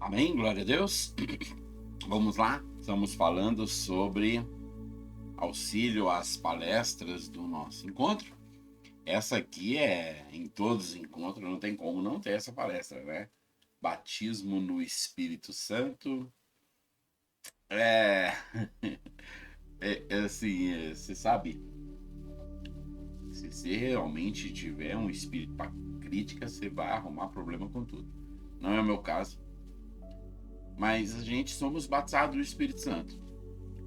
Amém, glória a Deus. Vamos lá, estamos falando sobre auxílio às palestras do nosso encontro. Essa aqui em todos os encontros, não tem como não ter essa palestra, né? Batismo no Espírito Santo. É, assim, você sabe, se você realmente tiver um espírito para crítica, você vai arrumar problema com tudo. Não é o meu caso, mas a gente somos batizados no Espírito Santo.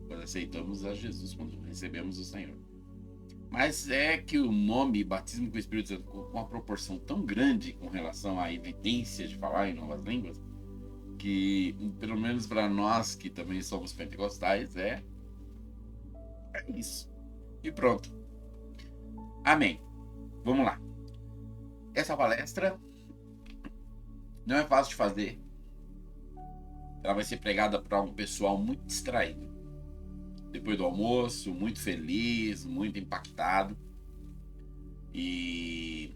Quando aceitamos a Jesus, quando recebemos o Senhor. Mas é que o nome batismo com o Espírito Santo, com uma proporção tão grande com relação à evidência de falar em novas línguas, que, pelo menos para nós que também somos pentecostais, é isso. E pronto. Amém. Vamos lá. Essa palestra não é fácil de fazer. Ela vai ser pregada para um pessoal muito distraído. Depois do almoço, muito feliz, muito impactado. E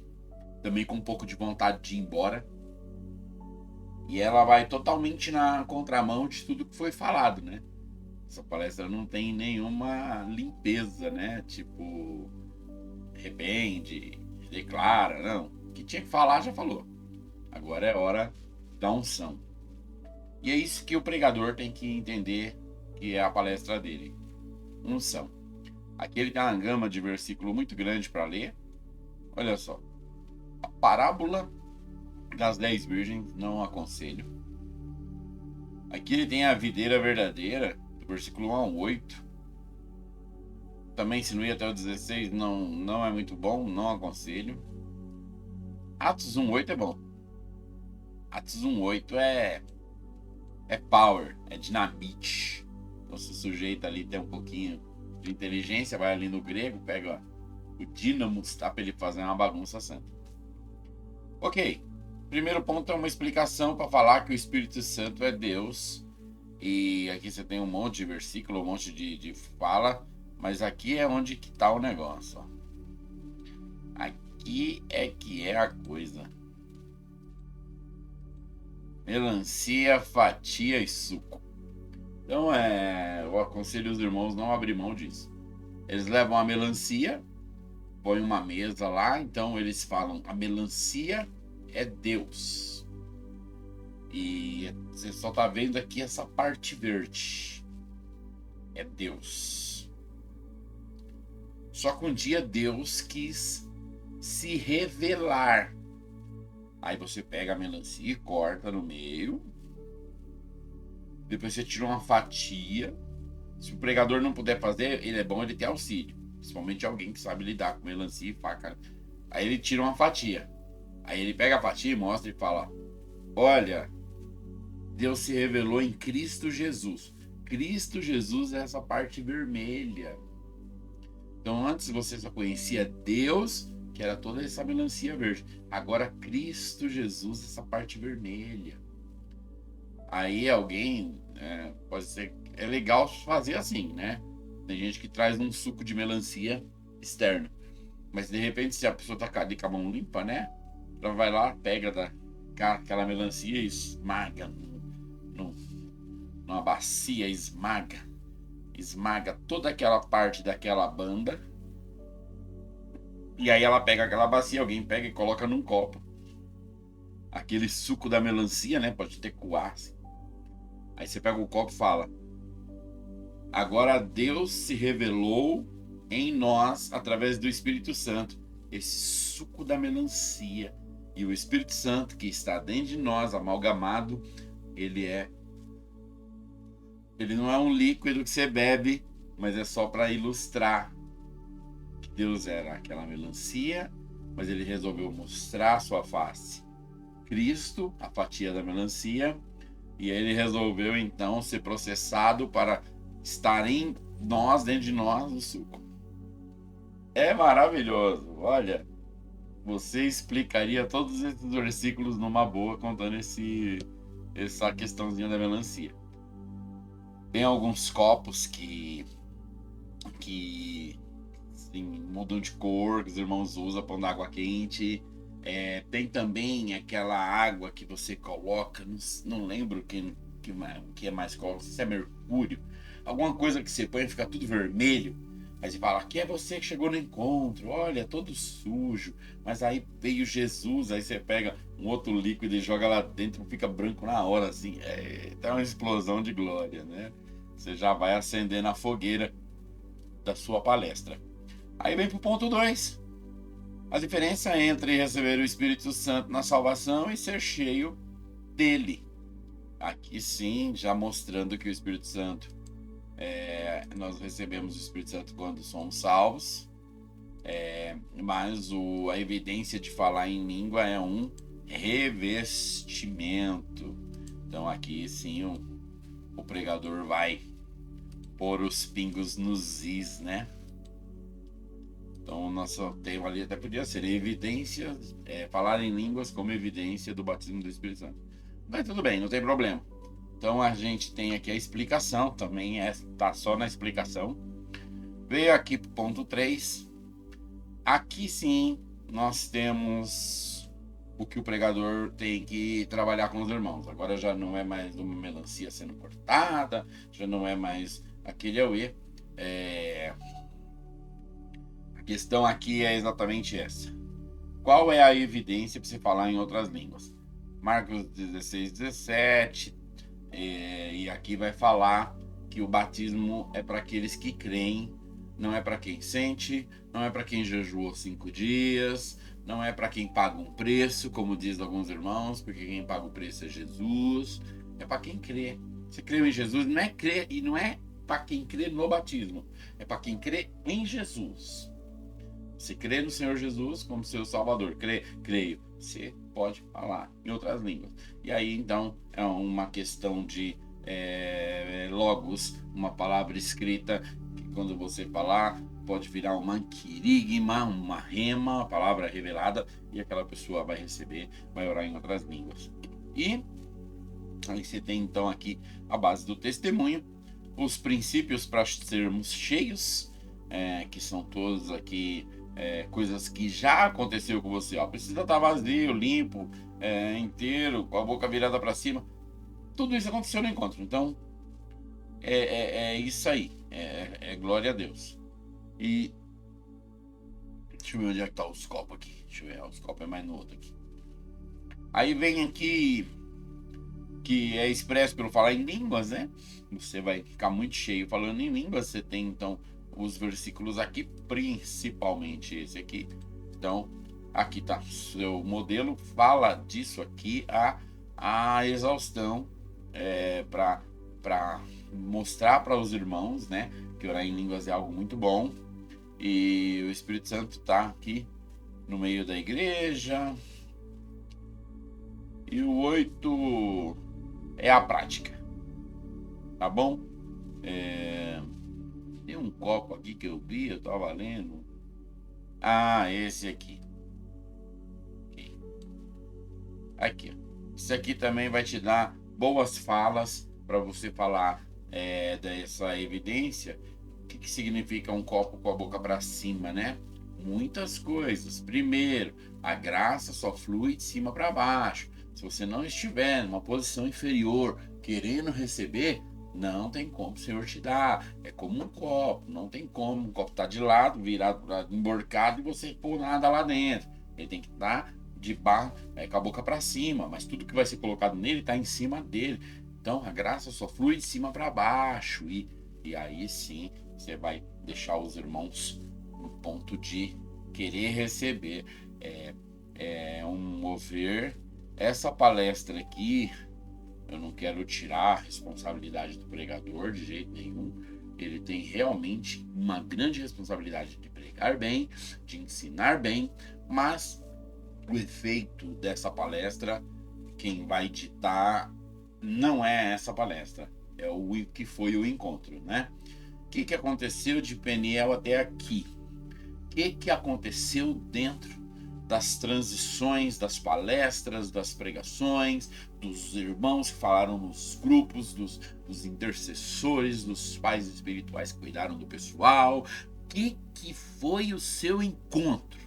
também com um pouco de vontade de ir embora. E ela vai totalmente na contramão de tudo que foi falado, né? Essa palestra não tem nenhuma limpeza, né? Tipo, arrepende, declara, não. O que tinha que falar, já falou. Agora é hora da unção. E é isso que o pregador tem que entender que é a palestra dele. Unção. Aqui ele tem uma gama de versículo muito grande para ler. Olha só. A parábola das 10 virgens não aconselho. Aqui ele tem a videira verdadeira, do versículo 1 ao 8. Também, se não ir até o 16, não é muito bom, não aconselho. Atos 1:8 é bom. Atos 1:8 é power, é dinamite. Então, se o sujeito ali tem um pouquinho de inteligência, vai ali no grego, pega o dínamo, está para ele fazer uma bagunça santa. Ok. Primeiro ponto é uma explicação para falar que o Espírito Santo é Deus. E aqui você tem um monte de versículo, um monte de fala. Mas aqui é onde que tá o negócio. Ó. Aqui é que é a coisa. Melancia, fatia e suco. Então eu aconselho os irmãos não abrir mão disso. Eles levam a melancia, põem uma mesa lá, então eles falam, a melancia é Deus. E você só tá vendo aqui essa parte verde. É Deus. Só que um dia Deus quis se revelar. Aí você pega a melancia e corta no meio. Depois você tira uma fatia. Se o pregador não puder fazer, ele é bom ele ter auxílio. Principalmente alguém que sabe lidar com melancia e faca. Aí ele tira uma fatia. Aí ele pega a fatia e mostra e fala: olha, Deus se revelou em Cristo Jesus. Cristo Jesus é essa parte vermelha. Então antes você só conhecia Deus, que era toda essa melancia verde. Agora Cristo Jesus, essa parte vermelha. Aí alguém, pode ser, é legal fazer assim, né? Tem gente que traz um suco de melancia externo. Mas de repente, se a pessoa tá ali com a mão limpa, né? Ela vai lá, pega aquela melancia e esmaga numa bacia, esmaga toda aquela parte daquela banda. E aí ela pega aquela bacia, alguém pega e coloca num copo. Aquele suco da melancia, né? Pode ter coace. Aí você pega o copo e fala: agora Deus se revelou em nós através do Espírito Santo. Esse suco da melancia. E o Espírito Santo que está dentro de nós, amalgamado, ele não é um líquido que você bebe, mas é só para ilustrar que Deus era aquela melancia, mas ele resolveu mostrar sua face. Cristo, a fatia da melancia, e ele resolveu então ser processado para estar em nós, dentro de nós, o suco. É maravilhoso. Olha, você explicaria todos esses versículos numa boa contando essa questãozinha da melancia. Tem alguns copos que sim, mudam de cor, que os irmãos usam pondo água quente. Tem também aquela água que você coloca, não lembro que é mais coloca, não sei se é mercúrio, alguma coisa que você põe e fica tudo vermelho. Aí você fala, aqui é você que chegou no encontro, olha, todo sujo. Mas aí veio Jesus, aí você pega um outro líquido e joga lá dentro, fica branco na hora, assim. Tá uma explosão de glória, né? Você já vai acendendo a fogueira da sua palestra. Aí vem pro ponto 2. A diferença entre receber o Espírito Santo na salvação e ser cheio dele. Aqui sim, já mostrando que o Espírito Santo, nós recebemos o Espírito Santo quando somos salvos, mas a evidência de falar em língua é um revestimento. Então aqui sim o pregador vai pôr os pingos nos is, né? Então o nosso tema ali até podia ser evidência, falar em línguas como evidência do batismo do Espírito Santo. Mas tudo bem, não tem problema. Então a gente tem aqui a explicação, também tá só na explicação. Veio aqui pro ponto 3. Aqui sim nós temos o que o pregador tem que trabalhar com os irmãos. Agora já não é mais uma melancia sendo cortada, já não é mais aquele auê. A questão aqui é exatamente essa. Qual é a evidência para você falar em outras línguas? Marcos 16, 17. E aqui vai falar que o batismo é para aqueles que creem, não é para quem sente, não é para quem jejuou 5 dias, não é para quem paga um preço, como diz alguns irmãos, porque quem paga o preço é Jesus. É para quem crê. Você crê em Jesus, não é crer, e não é para quem crê no batismo, é para quem crê em Jesus. Você crê no Senhor Jesus como seu Salvador, creio, você pode falar em outras línguas. E aí então é uma questão de logos, uma palavra escrita que quando você falar pode virar uma quirigma, uma rema, a palavra revelada, e aquela pessoa vai receber, vai orar em outras línguas. E aí você tem então aqui a base do testemunho, os princípios para sermos cheios, que são todos aqui coisas que já aconteceu com você. Precisa estar vazio, limpo, inteiro, com a boca virada para cima. Tudo isso aconteceu no encontro. Então, é isso aí. Glória a Deus. E deixa eu ver onde é que tá os copos aqui. Deixa eu ver, os copos é mais no outro aqui. Aí vem aqui que é expresso pelo falar em línguas, né? Você vai ficar muito cheio falando em línguas. Você tem então os versículos aqui, principalmente esse aqui. Então, aqui tá seu modelo, fala disso aqui a exaustão, para mostrar para os irmãos, né, que orar em línguas é algo muito bom. E o Espírito Santo tá aqui no meio da igreja. E o 8 é a prática, tá bom? Tem um copo aqui que eu vi, eu tava lendo. Esse aqui. Aqui. Isso aqui também vai te dar boas falas para você falar dessa evidência. O que significa um copo com a boca para cima, né? Muitas coisas. Primeiro, a graça só flui de cima para baixo. Se você não estiver numa posição inferior, querendo receber, não tem como o Senhor te dar. É como um copo, não tem como. Um copo tá de lado, virado, emborcado, e você pôr nada lá dentro. Ele tem que estar de baixo, com a boca para cima, mas tudo que vai ser colocado nele está em cima dele. Então a graça só flui de cima para baixo. E aí sim você vai deixar os irmãos no ponto de querer receber. Um mover. Essa palestra aqui, eu não quero tirar a responsabilidade do pregador de jeito nenhum. Ele tem realmente uma grande responsabilidade de pregar bem, de ensinar bem, mas o efeito dessa palestra, quem vai ditar não é essa palestra, é o que foi o encontro, né? O que aconteceu de Peniel até aqui? O que aconteceu dentro das transições, das palestras, das pregações, dos irmãos que falaram nos grupos, dos intercessores, dos pais espirituais que cuidaram do pessoal? O que foi o seu encontro?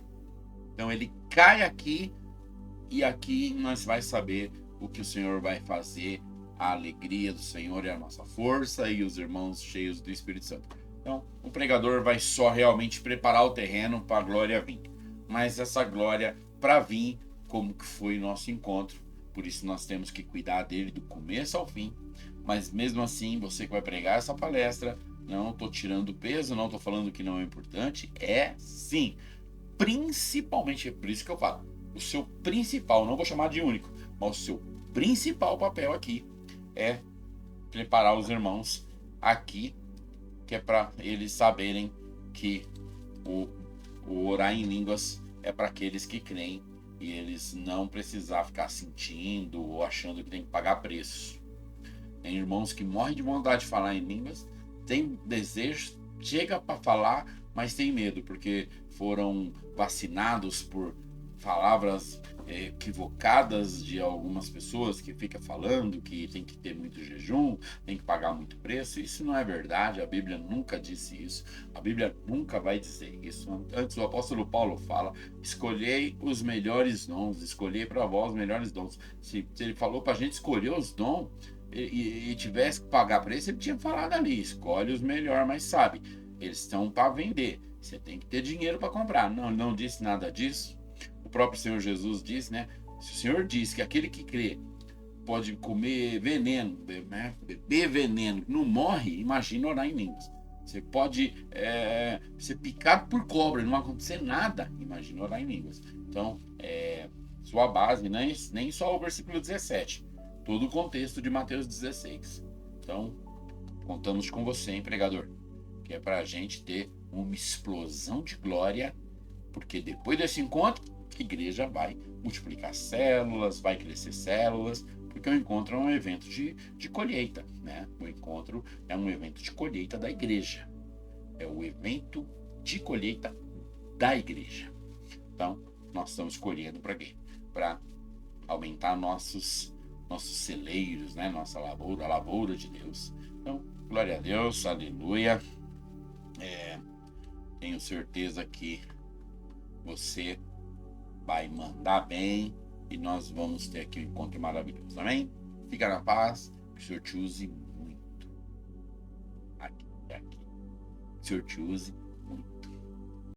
Então ele cai aqui E aqui nós vai saber o que o Senhor vai fazer. A alegria do Senhor é a nossa força, e os irmãos cheios do Espírito Santo. Então, o pregador vai só realmente preparar o terreno para a glória vir. Mas essa glória, para vir, como que foi nosso encontro, por isso nós temos que cuidar dele do começo ao fim. Mas mesmo assim, você que vai pregar essa palestra, não estou tirando peso, não estou falando que não é importante, é sim. Principalmente, é por isso que eu falo, o seu principal, não vou chamar de único, mas o seu principal papel aqui é preparar os irmãos aqui, que é para eles saberem que o orar em línguas é para aqueles que creem, e eles não precisar ficar sentindo ou achando que tem que pagar preço. Tem irmãos que morrem de vontade de falar em línguas, tem desejo, chega para falar, mas tem medo, porque foram vacinados por palavras equivocadas de algumas pessoas que fica falando que tem que ter muito jejum, tem que pagar muito preço. Isso não é verdade, a Bíblia nunca disse isso, a Bíblia nunca vai dizer isso. Antes o apóstolo Paulo fala: escolhei os melhores dons, escolhei para vós os melhores dons. Se ele falou para a gente escolher os dons e tivesse que pagar preço, ele tinha falado ali: escolhe os melhores, mas sabe, eles estão para vender, você tem que ter dinheiro para comprar. Não, não disse nada disso. O próprio Senhor Jesus disse, né? Se o Senhor diz que aquele que crê pode comer veneno, beber veneno, não morre, imagina orar em línguas. Você pode ser picado por cobra, não vai acontecer nada, imagina orar em línguas. Então, sua base, nem só o versículo 17, todo o contexto de Mateus 16. Então, contamos com você, hein, pregador, que é para a gente ter uma explosão de glória, porque depois desse encontro, a igreja vai multiplicar células, vai crescer células, porque o encontro é um evento de colheita, né? O encontro é um evento de colheita da igreja. É o evento de colheita da igreja. Então, nós estamos colhendo para quê? Para aumentar nossos celeiros, né? Nossa lavoura, a lavoura de Deus. Então, glória a Deus, aleluia. Tenho certeza que você vai mandar bem e nós vamos ter aqui um encontro maravilhoso, amém? Fica na paz, que o Senhor te use muito. Aqui. Que o Senhor te use